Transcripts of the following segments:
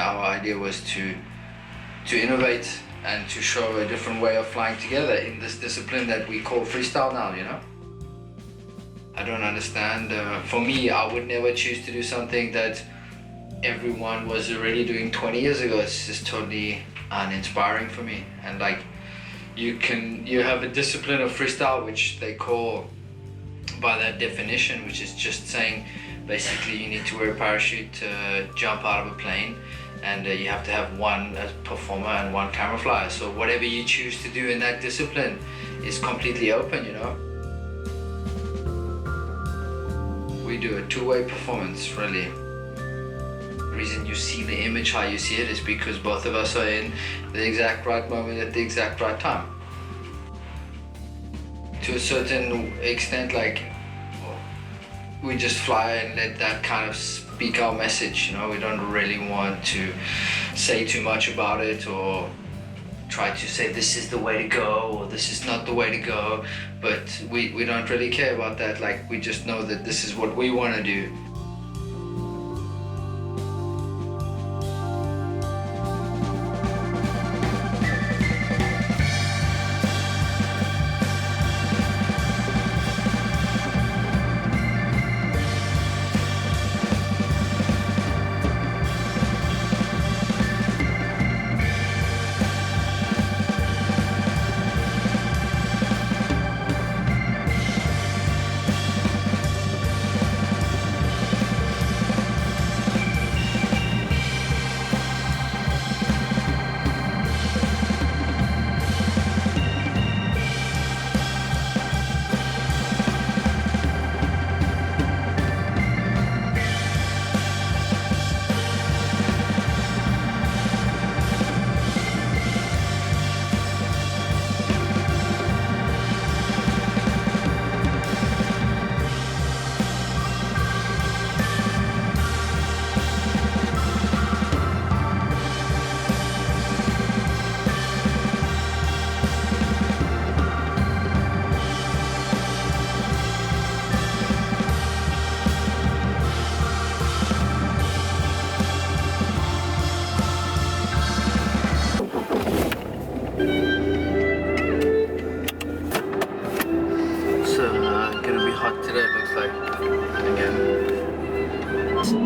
our idea was to innovate and to show a different way of flying together in this discipline that we call freestyle now, you know? I don't understand. For me, I would never choose to do something that everyone was already doing 20 years ago. It's just totally uninspiring for me. And like, you have a discipline of freestyle, which they call, by that definition, which is just saying, basically you need to wear a parachute to jump out of a plane, and you have to have one performer and one camera flyer. So whatever you choose to do in that discipline is completely open, you know? We do a two-way performance, really. The reason you see the image how you see it is because both of us are in the exact right moment at the exact right time. To a certain extent, like, we just fly and let that kind of speak our message, you know? We don't really want to say too much about it or try to say this is the way to go or this is not the way to go, but we don't really care about that. Like, we just know that this is what we want to do.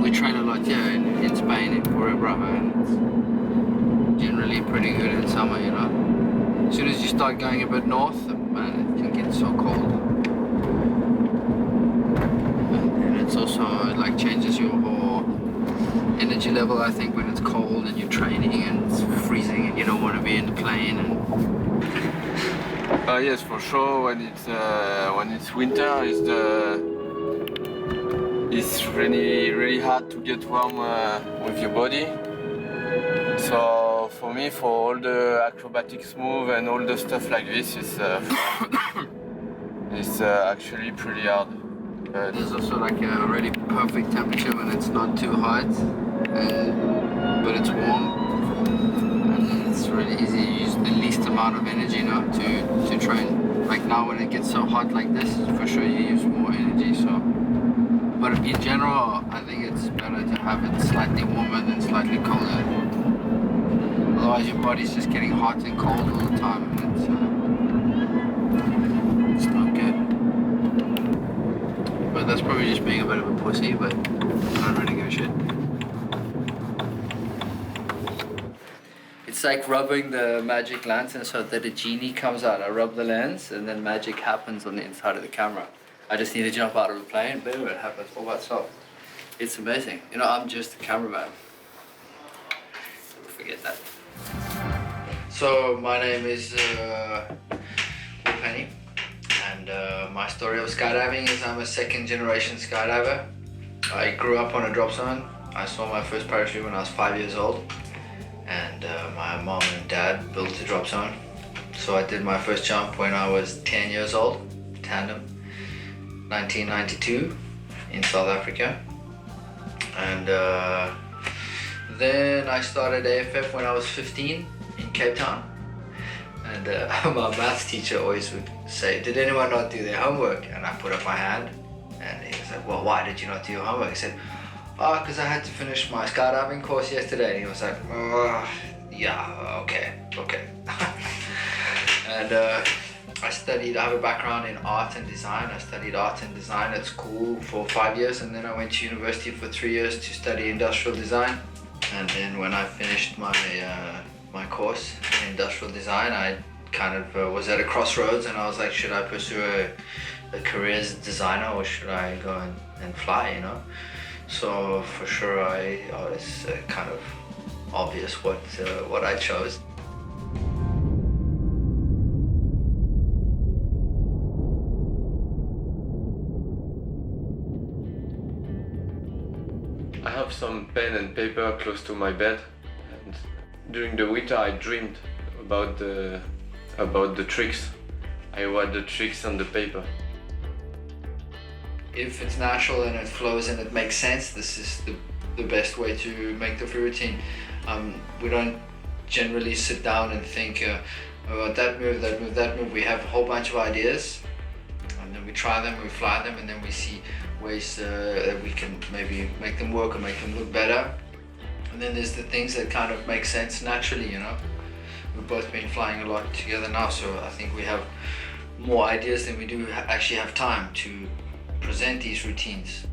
We train a lot, yeah, in Spain, in Puerto Bravo, and it's generally pretty good in summer, you know. As soon as you start going a bit north, man, it can get so cold. And it's also, it like changes your whole energy level, I think, when it's cold and you're training and it's freezing and you don't want to be in the plane. And yes, for sure. When it's winter, it's really hard to get warm with your body. So for me, for all the acrobatics move and all the stuff like this, it's actually pretty hard. There's also like a really perfect temperature when it's not too hot, but it's warm. And it's really easy to use the least amount of energy, you know, to train. Like now when it gets so hot like this, for sure you use more energy. So, but in general, I think it's better to have it slightly warmer than slightly colder. Otherwise, your body's just getting hot and cold all the time, and it's not good. But that's probably just being a bit of a pussy, but I don't really give a shit. It's like rubbing the magic lantern so that a genie comes out. I rub the lens and then magic happens on the inside of the camera. I just need to jump out of the plane, boom, it happens all by itself. It's amazing. You know, I'm just a cameraman. Forget that. So my name is Will Penny, and my story of skydiving is I'm a second generation skydiver. I grew up on a drop zone. I saw my first parachute when I was 5 years old, and my mom and dad built a drop zone. So I did my first jump when I was 10 years old, tandem, 1992 in South Africa. And then I started AFF when I was 15 in Cape Town. And my maths teacher always would say, did anyone not do their homework? And I put up my hand and he was like, well, why did you not do your homework? I said, Because I had to finish my skydiving course yesterday. And he was like, yeah, okay. And I have a background in art and design. I studied art and design at school for 5 years, and then I went to university for 3 years to study industrial design. And then when I finished my course in industrial design, I kind of was at a crossroads, and I was like, should I pursue a career as a designer, or should I go and fly, you know? So for sure, it's kind of obvious what I chose. I have some pen and paper close to my bed, and during the winter I dreamed about the tricks. I write the tricks on the paper. If it's natural and it flows and it makes sense, this is the best way to make the free routine. We don't generally sit down and think about that move. We have a whole bunch of ideas, and then we try them, we fly them, and then we see ways that we can maybe make them work or make them look better. And then there's the things that kind of make sense naturally, you know. We've both been flying a lot together now, so I think we have more ideas than we do actually have time to present these routines.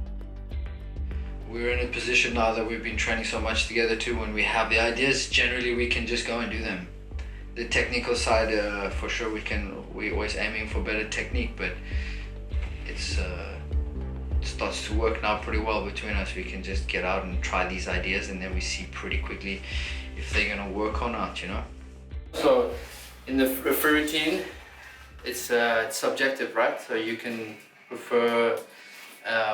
We're in a position now that we've been training so much together too. When we have the ideas, generally we can just go and do them. The technical side, for sure, we're always aiming for better technique, but it starts to work now pretty well between us. We can just get out and try these ideas, and then we see pretty quickly if they're gonna work or not, you know? So in the free routine, it's subjective, right? So you can prefer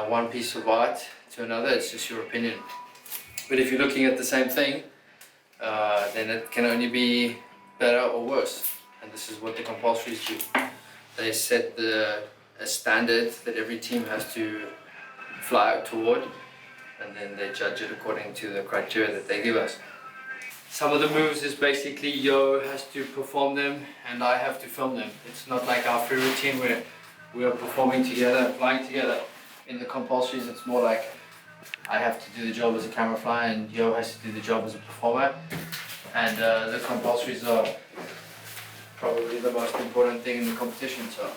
one piece of art to another. It's just your opinion. But if you're looking at the same thing, then it can only be better or worse. And this is what the compulsories do. They set a standard that every team has to fly out toward, and then they judge it according to the criteria that they give us. Some of the moves is basically Yo has to perform them and I have to film them. It's not like our free routine where we are performing together, flying together. In the compulsories, it's more like I have to do the job as a camera fly and Yo has to do the job as a performer. And the compulsories are probably the most important thing in the competition, so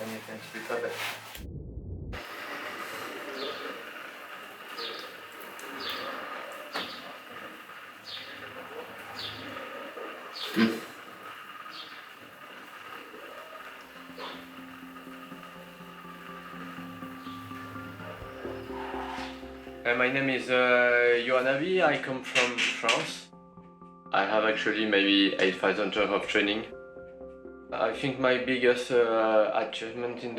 anything to be perfect. My name is Yoann Aby. I come from France. I have actually maybe 8,000 hours of training. I think my biggest achievement in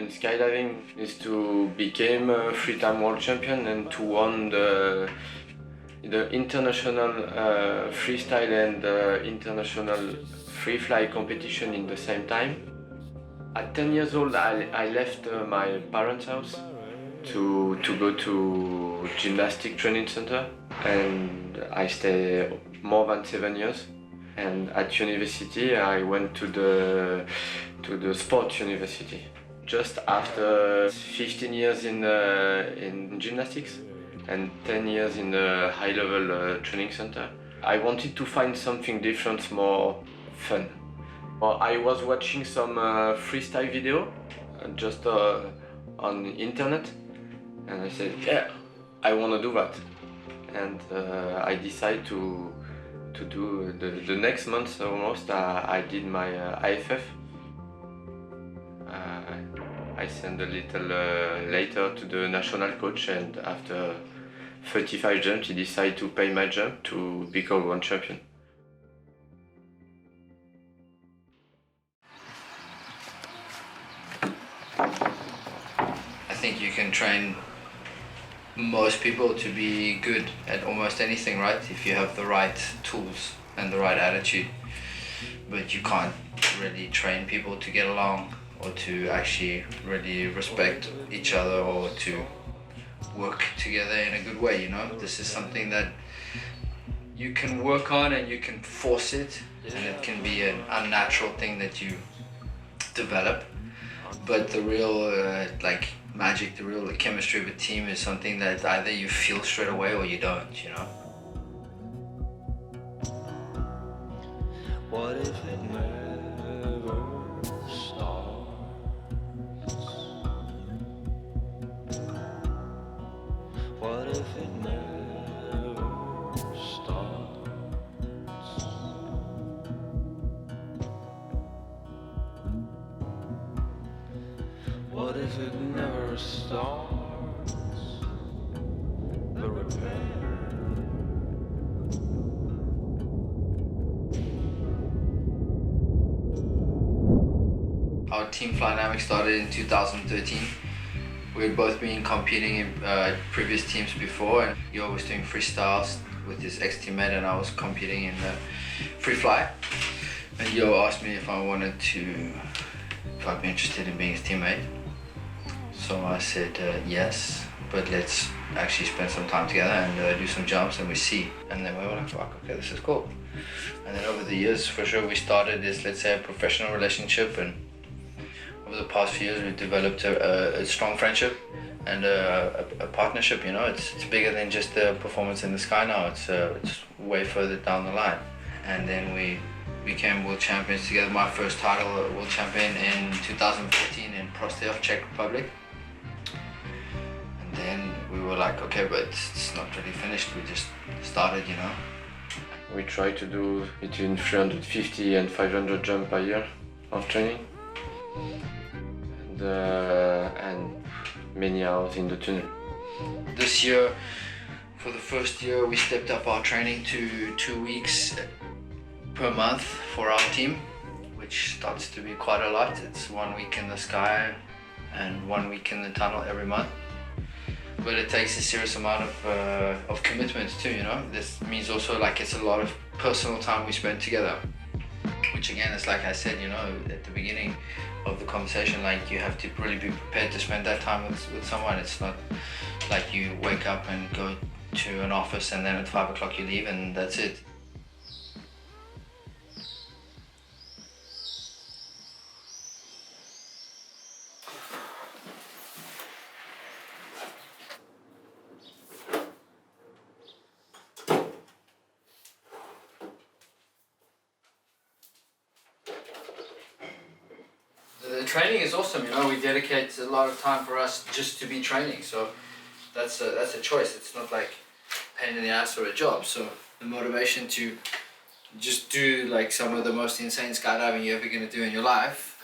skydiving is to become a three-time world champion and to win the international freestyle and international free fly competition in the same time. At 10 years old, I left my parents' house to go to gymnastic training center, and I stayed more than 7 years. And at university, I went to the sports university. Just after 15 years in gymnastics and 10 years in a high-level training center, I wanted to find something different, more fun. I was watching some freestyle video just on the internet, and I said, yeah, I want to do that. And I decided to do the next month almost. I did my IFF. I sent a little later to the national coach, and after 35 jumps, he decided to pay my jump to become world champion. I think you can train most people to be good at almost anything, right? If you have the right tools and the right attitude. But you can't really train people to get along or to actually really respect each other or to work together in a good way, you know? This is something that you can work on and you can force it, and it can be an unnatural thing that you develop. But the real magic, the real chemistry of a team is something that either you feel straight away or you don't, you know? What if it never starts? What if it never starts? What if it never starts? The repair. Our team Flydynamics started in 2013. We had both been competing in previous teams before, and Yo was doing freestyles with his ex-teammate and I was competing in free fly. And Yo asked me if I'd be interested in being his teammate. So I said yes, but let's actually spend some time together and do some jumps and we see. And then we were like, fuck, okay, this is cool. And then over the years, for sure, we started this, let's say, a professional relationship, and over the past few years, we've developed a strong friendship and a partnership. You know, it's bigger than just the performance in the sky now. It's way further down the line. And then we became world champions together. My first title, world champion, in 2014 in Prostějov, Czech Republic. And then we were like, okay, but it's not really finished. We just started, you know. We try to do between 350 and 500 jump a year of training. And many hours in the tunnel. This year, for the first year, we stepped up our training to 2 weeks per month for our team, which starts to be quite a lot. It's 1 week in the sky and 1 week in the tunnel every month. But it takes a serious amount of commitment too, you know. This means also like it's a lot of personal time we spend together. Which again, is like I said, you know, at the beginning of the conversation, like you have to really be prepared to spend that time with someone. It's not like you wake up and go to an office and then at 5 o'clock you leave and that's it. The training is awesome, you know. We dedicate a lot of time for us just to be training, so that's a choice. It's not like pain in the ass or a job. So the motivation to just do like some of the most insane skydiving you're ever gonna do in your life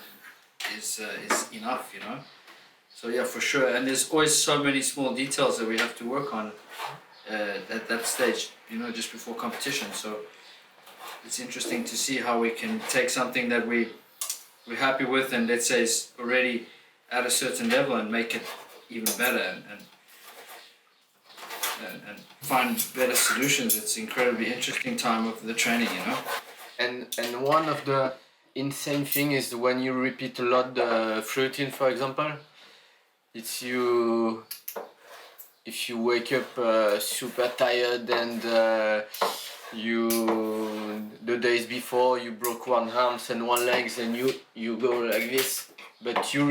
is enough, you know. So yeah, for sure. And there's always so many small details that we have to work on at that stage, you know, just before competition. So it's interesting to see how we can take something that we're happy with and let's say is already at a certain level and make it even better and find better solutions. It's incredibly interesting time of the training, you know. And one of the insane thing is when you repeat a lot the routine, for example. It's if you wake up super tired and the days before you broke one arm and one legs and you go like this, but you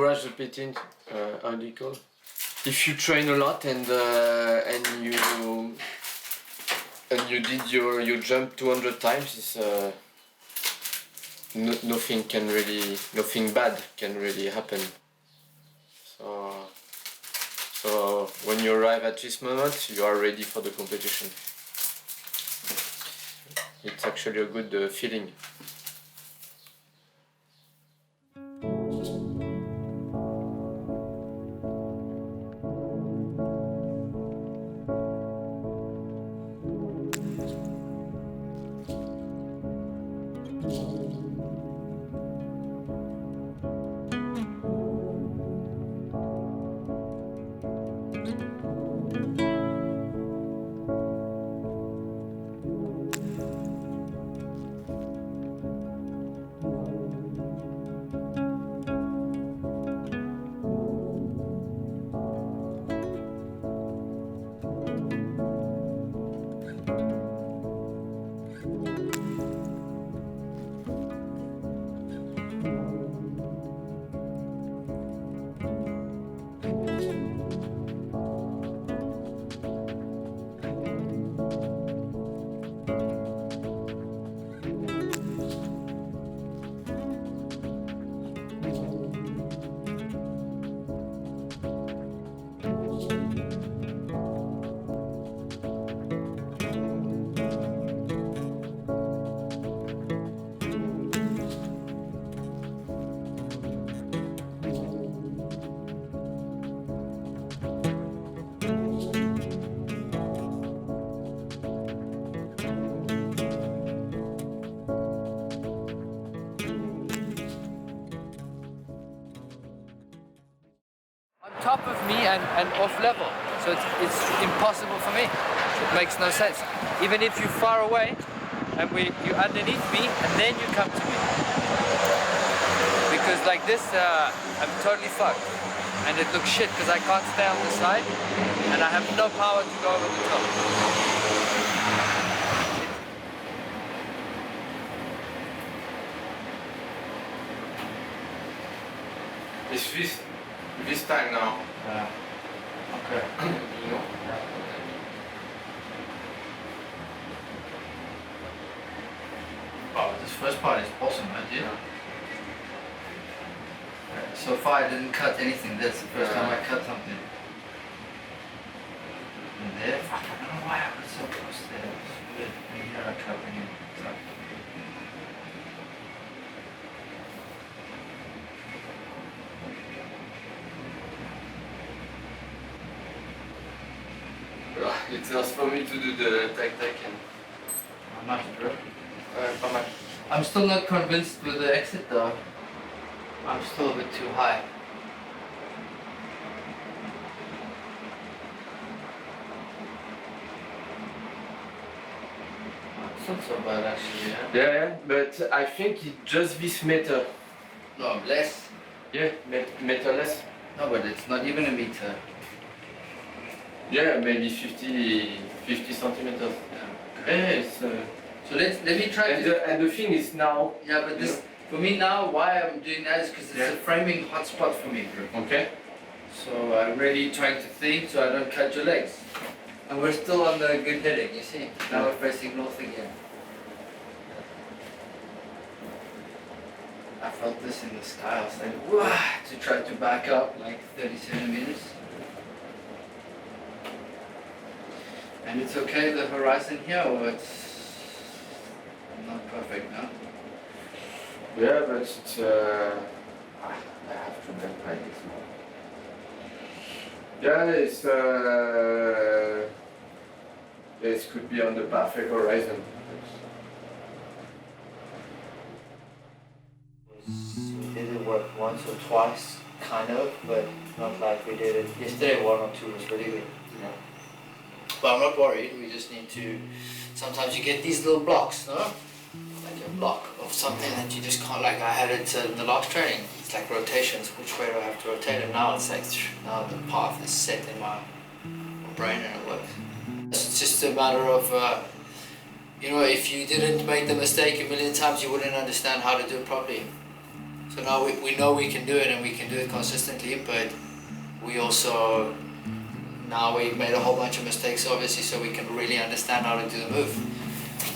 rush repeating, how do you call it? If you train a lot and you did your jump 200 times, it's nothing bad can really happen. So when you arrive at this moment, you are ready for the competition. It's actually a good feeling. me and off level. So it's impossible for me. It makes no sense. Even if you're far away and you're underneath me and then you come to me. Because like this, I'm totally fucked. And it looks shit because I can't stay on the side and I have no power to go over the top. It's this time now. Okay. Wow, this first part is awesome, man, dude. So far I didn't cut anything. That's the first time I cut something. And there, fuck, I don't know why I was so close there. It was weird. Maybe I tried bringing it up. It's not for me to do the tac-tac and... How much, bro? Pas mal. I'm still not convinced with the exit though. I'm still a bit too high. It's not so bad actually, yeah? Yeah, but I think it's just this meter. No, less. Yeah, meter less. No, but it's not even a meter. Yeah, maybe 50 centimeters. Yeah. Yeah, it's... So let me try to... and the thing is now... Yeah, but this, for me now, why I'm doing that is because it's Yeah. a framing hotspot for me, bro. Okay. So I'm really trying to think so I don't cut your legs. And we're still on the good heading, you see? Now we're facing north again. I felt this in the sky, I was like, wah, to try to back up like 30 centimeters. And it's okay, the horizon here, or it's not perfect now? Yeah, but it's... I have to make like this more. Yeah, it's... it could be on the perfect horizon. We did it work once or twice, kind of, but not like we did it yesterday. 1 or 2 was really good. Yeah. But I'm not worried. We just need to. Sometimes you get these little blocks, no? Like a block of something that you just can't. Like I had it in the last training. It's like rotations. Which way do I have to rotate? And now it's like now the path is set in my brain and it works. It's just a matter of. You know, if you didn't make the mistake a million times, you wouldn't understand how to do it properly. So now we know we can do it and we can do it consistently, but we also, now we've made a whole bunch of mistakes obviously, so we can really understand how to do the move.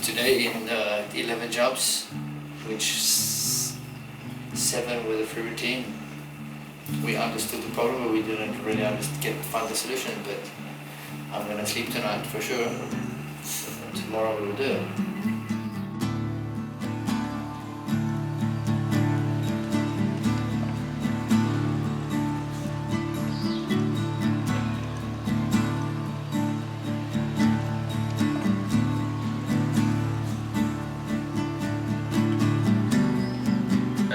Today in 11 jumps, which 7 with a free routine, we understood the problem, but we didn't really find the solution, but I'm gonna sleep tonight for sure. Tomorrow we will do it.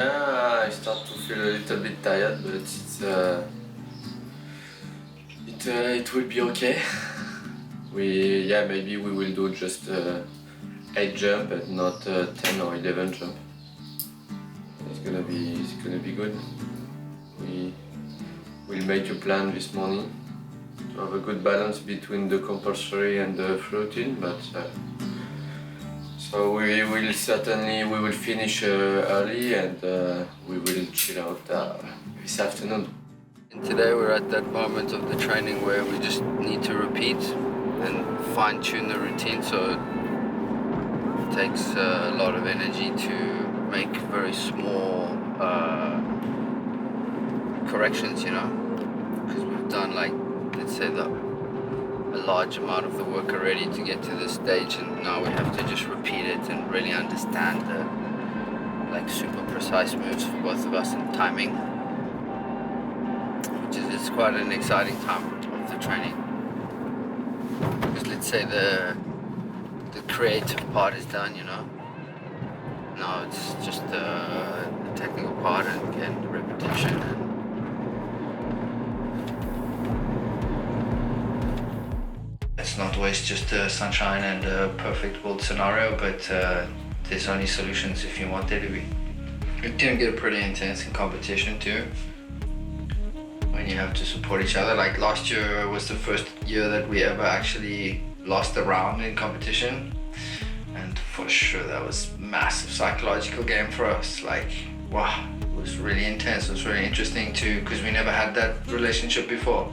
I start to feel a little bit tired, but it will be okay. Maybe we will do just 8 jump and not 10 or 11 jump. It's gonna be good. We'll make a plan this morning to have a good balance between the compulsory and the free routine, but so we will finish early and we will chill out this afternoon. And today we're at that moment of the training where we just need to repeat and fine-tune the routine, so it takes a lot of energy to make very small corrections, you know, because we've done, like, let's say a large amount of the work already to get to this stage, and now we have to just repeat it and really understand the like super precise moves for both of us and timing, which is it's quite an exciting time of the training. Because let's say the creative part is done, you know. Now it's just the technical part and repetition. not always just sunshine and a perfect world scenario, but there's only solutions if you want there to be. It can get pretty intense in competition too, when you have to support each other. Like last year was the first year that we ever actually lost a round in competition, and for sure that was massive psychological game for us. Like, wow, it was really intense. It was really interesting too, because we never had that relationship before.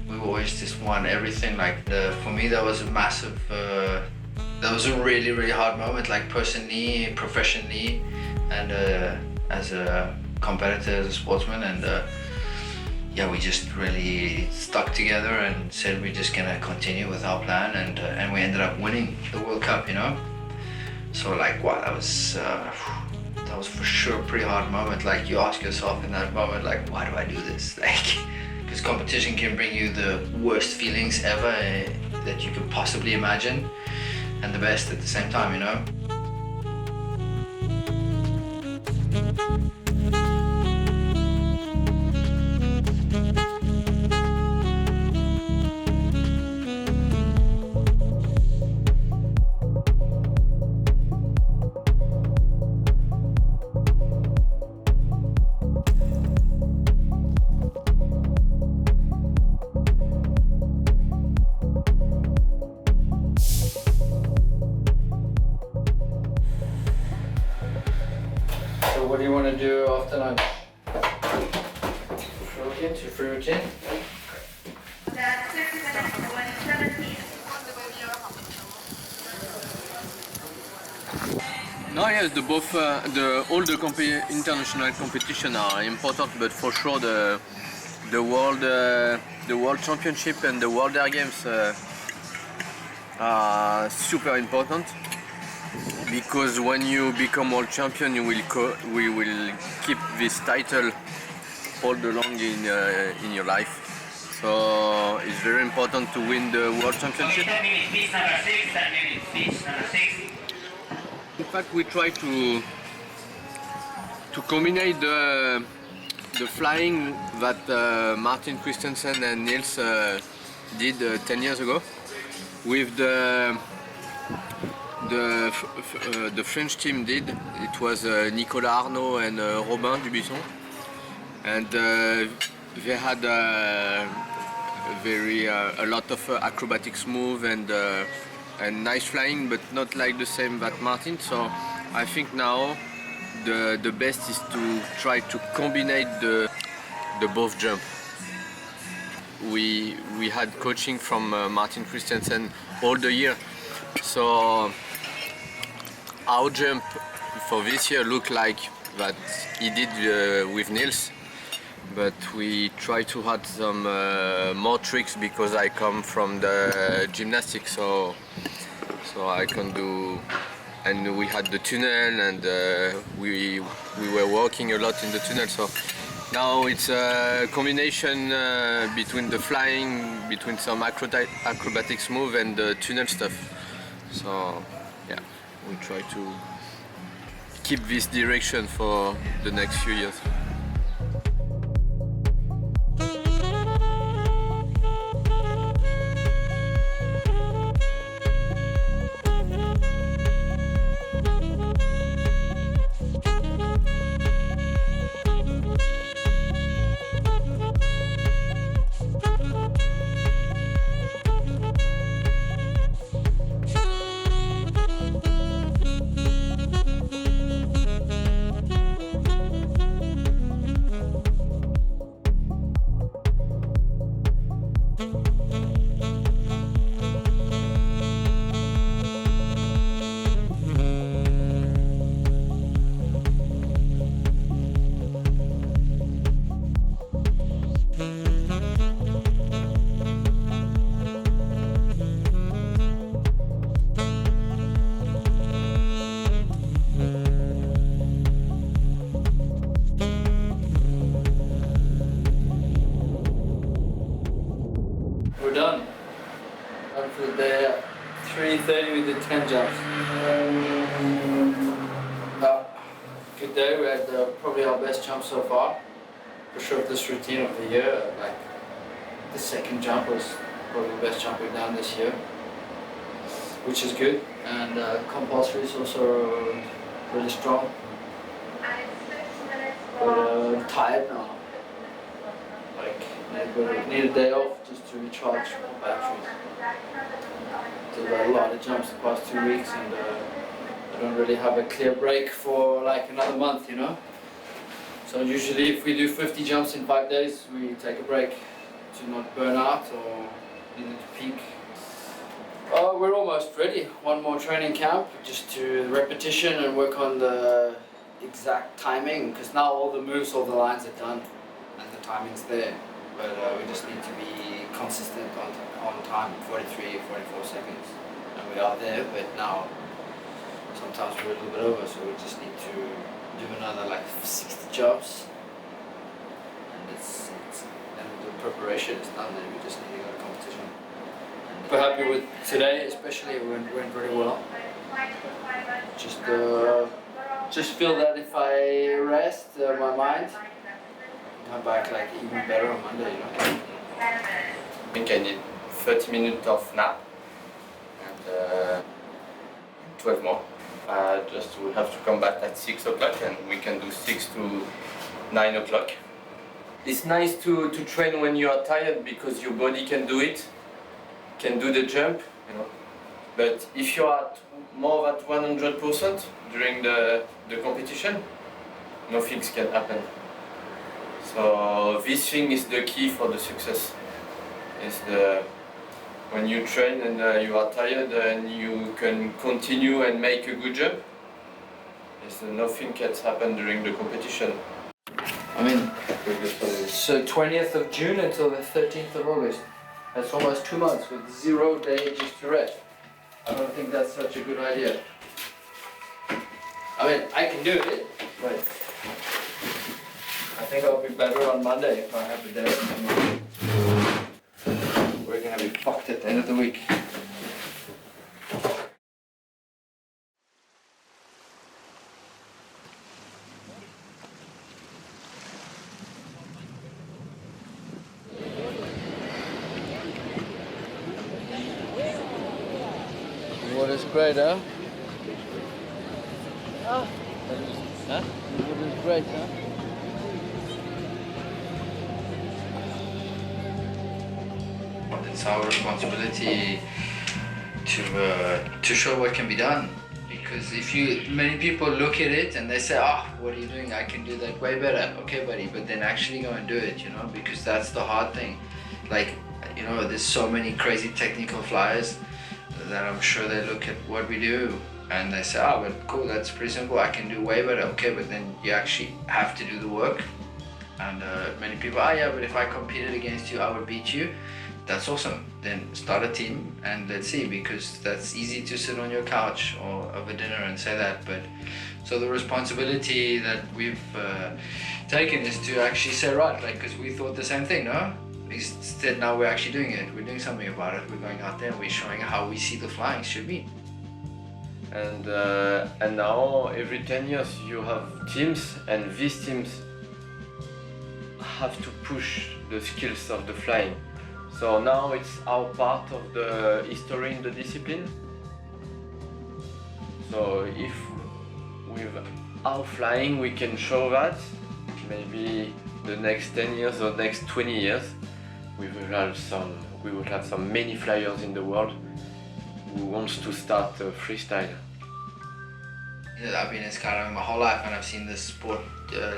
We always just won everything. Like for me, that was a massive. That was a really, really hard moment. Like personally, professionally, and as a competitor, as a sportsman, and yeah, we just really stuck together and said we're just gonna continue with our plan, and we ended up winning the World Cup. You know, so like, wow, that was for sure a pretty hard moment. Like you ask yourself in that moment, like, why do I do this? Like. Because competition can bring you the worst feelings ever that you could possibly imagine, and the best at the same time, you know? What do you want to do after lunch? Free routine? No, yes, all the international competition are important, but for sure the world championship and the world air games are super important. Because when you become world champion, we will keep this title all along in your life. So it's very important to win the world championship. In fact, we try to combine the flying that Martin Christensen and Niels did 10 years ago with the French team did. It was Nicolas Arnaud and Robin Dubuisson, and they had a lot of acrobatics move and nice flying, but not like the same that Martin. So I think now the best is to try to combine the both jump. We had coaching from Martin Christensen all the year, so our jump for this year looked like that he did with Niels, but we try to add some more tricks because I come from the gymnastics, so I can do. And we had the tunnel, and we were walking a lot in the tunnel. So now it's a combination between the flying, between some acrobatics move and the tunnel stuff. So yeah, we try to keep this direction for the next few years. We're done. Done for the day. 3:30 we did 10 jumps. Good day. We had probably our best jump so far. For sure, this routine of the year. Like the second jump was probably the best jump we've done this year, which is good. And compulsory is also really strong. But I'm tired now. Like, need a day off just to recharge my batteries. Did a lot of jumps the past 2 weeks, and I don't really have a clear break for like another month, you know. So usually if we do 50 jumps in 5 days, we take a break to not burn out or needing to peak. Oh, we're almost ready. One more training camp, just to repetition and work on the exact timing, because now all the moves, all the lines are done and the timing's there. But we just need to be consistent on time, 43, 44 seconds. And we are there, but now sometimes we're a little bit over, so we just need to do another like 60 jumps. And and the preparation is done, then we just need to go to competition. And we're happy with today, especially it went really well. Just feel that if I rest my mind, come back like even better on Monday, you know. I think I need 30 minutes of nap and 12 more. Just we have to come back at 6 o'clock, and we can do 6 to 9 o'clock. It's nice to train when you are tired, because your body can do it, can do the jump, you know. But if you are more at 100% during the competition, nothing can happen. So this thing is the key for the success. Is when you train and you are tired and you can continue and make a good jump, nothing can happen during the competition. I mean, so 20th of June until the 13th of August. That's almost 2 months with 0 days just to rest. I don't think that's such a good idea. I mean, I can do it, but I think I'll be better on Monday if I have a day. We're gonna be fucked at the end of the week. Water's great, huh? Huh? Water's great, huh? It's our responsibility to show what can be done. Because many people look at it and they say, "Oh, what are you doing? I can do that way better." Okay, buddy, but then actually go and do it, you know, because that's the hard thing. Like, you know, there's so many crazy technical flyers that I'm sure they look at what we do and they say, "Oh, but cool, that's pretty simple. I can do way better." Okay, but then you actually have to do the work. And many people, "Oh yeah, but if I competed against you, I would beat you." That's awesome. Then start a team and let's see, because that's easy to sit on your couch or over dinner and say that. But so the responsibility that we've taken is to actually say, right, like, because we thought the same thing, no? Instead, now we're actually doing it. We're doing something about it. We're going out there and we're showing how we see the flying should be. And now every 10 years you have teams, and these teams have to push the skills of the flying. So now it's our part of the history in the discipline. So if with our flying we can show that, maybe the next 10 years or next 20 years, we will have some many flyers in the world who wants to start freestyle. Yeah, I've been in skydiving my whole life, and I've seen this sport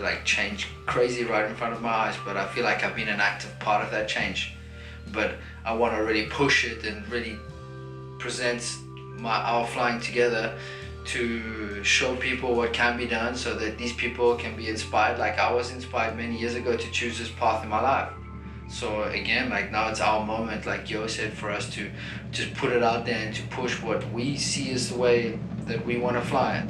like change crazy right in front of my eyes, but I feel like I've been an active part of that change. But I want to really push it and really present our flying together to show people what can be done, so that these people can be inspired. Like I was inspired many years ago to choose this path in my life. So again, like now it's our moment, like Yo said, for us to just put it out there and to push what we see as the way that we want to fly it.